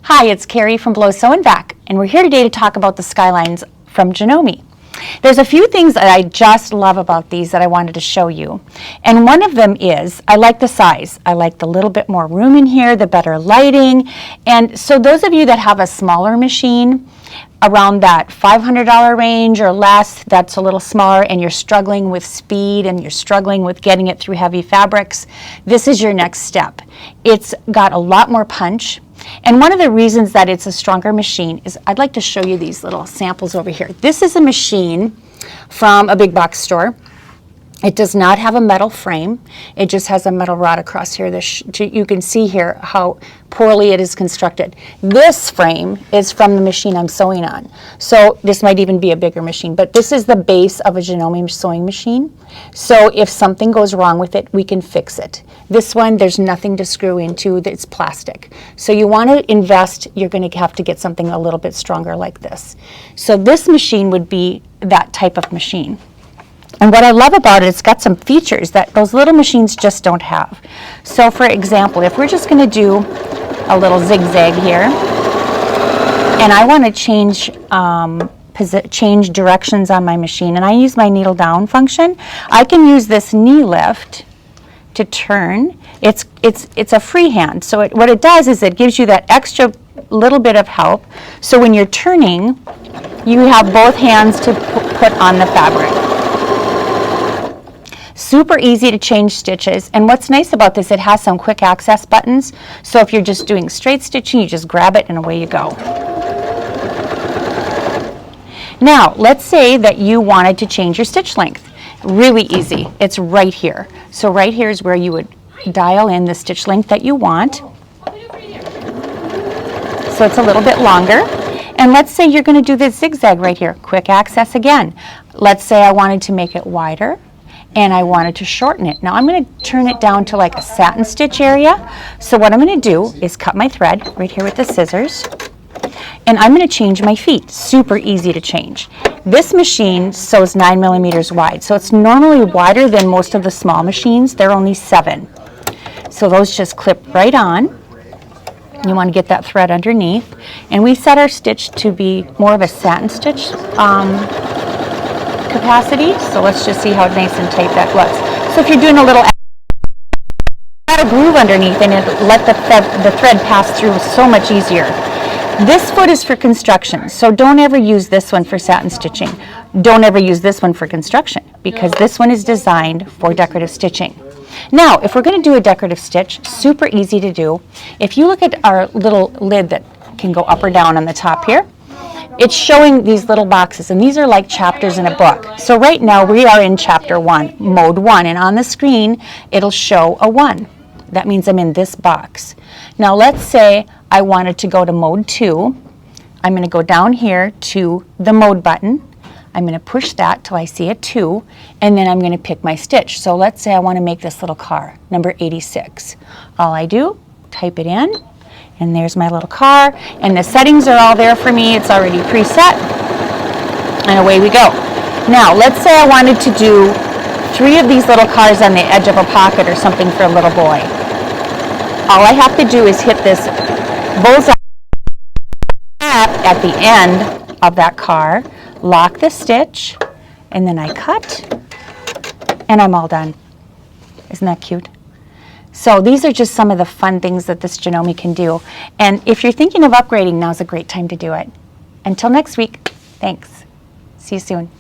Hi, it's Kerry from Sew-n-Vac, and we're here today to talk about the Skylines from Janome. There's a few things that I just love about these that I wanted to show you. And one of them is, I like the size. I like the little bit more room in here, the better lighting. And so those of you that have a smaller machine, around that $500 range or less, that's a little smaller, and you're struggling with speed and you're struggling with getting it through heavy fabrics, this is your next step. It's got a lot more punch. And one of the reasons that it's a stronger machine is, I'd like to show you these little samples over here. This is a machine from a big box store. It does not have a metal frame. It just has a metal rod across here. You can see here how poorly it is constructed. This frame is from the machine I'm sewing on. So this might even be a bigger machine, but this is the base of a Janome sewing machine. So if something goes wrong with it, we can fix it. This one, there's nothing to screw into, it's plastic. So you want to invest, you're going to have to get something a little bit stronger like this. So this machine would be that type of machine. And what I love about it, it's got some features that those little machines just don't have. So for example, if we're just going to do a little zigzag here, and I want to change directions on my machine, and I use my needle down function, I can use this knee lift to turn. It's a freehand. So what it does is it gives you that extra little bit of help. So when you're turning, you have both hands to put on the fabric. Super easy to change stitches, and what's nice about this, it has some quick access buttons, so if you're just doing straight stitching, you just grab it and away you go. Now, let's say that you wanted to change your stitch length. Really easy. It's right here. So right here is where you would dial in the stitch length that you want. So it's a little bit longer. And let's say you're going to do this zigzag right here. Quick access again. Let's say I wanted to make it wider and I wanted to shorten it. Now I'm going to turn it down to like a satin stitch area. So what I'm going to do is cut my thread right here with the scissors, and I'm going to change my feet. Super easy to change. This machine sews 9 millimeters wide, so it's normally wider than most of the small machines. They're only 7. So those just clip right on. You want to get that thread underneath, and we set our stitch to be more of a satin stitch capacity. So let's just see how nice and tight that looks. So if you're doing a little, add a groove underneath and let the thread pass through so much easier. This foot is for construction, so don't ever use this one for satin stitching. Don't ever use this one for construction, because this one is designed for decorative stitching. Now, if we're going to do a decorative stitch, super easy to do. If you look at our little lid that can go up or down on the top here, it's showing these little boxes, and these are like chapters in a book. So right now we are in chapter 1, mode 1, and on the screen it'll show a 1. That means I'm in this box. Now let's say I wanted to go to mode 2. I'm going to go down here to the mode button. I'm going to push that till I see a 2, and then I'm going to pick my stitch. So let's say I want to make this little car, number 86. All I do, type it in, and there's my little car, and the settings are all there for me. It's already preset, and away we go. Now let's say I wanted to do 3 of these little cars on the edge of a pocket or something for a little boy. All I have to do is hit this bullseye at the end of that car, lock the stitch, and then I cut, and I'm all done. Isn't that cute? So these are just some of the fun things that this Janome can do. And if you're thinking of upgrading, now's a great time to do it. Until next week, thanks. See you soon.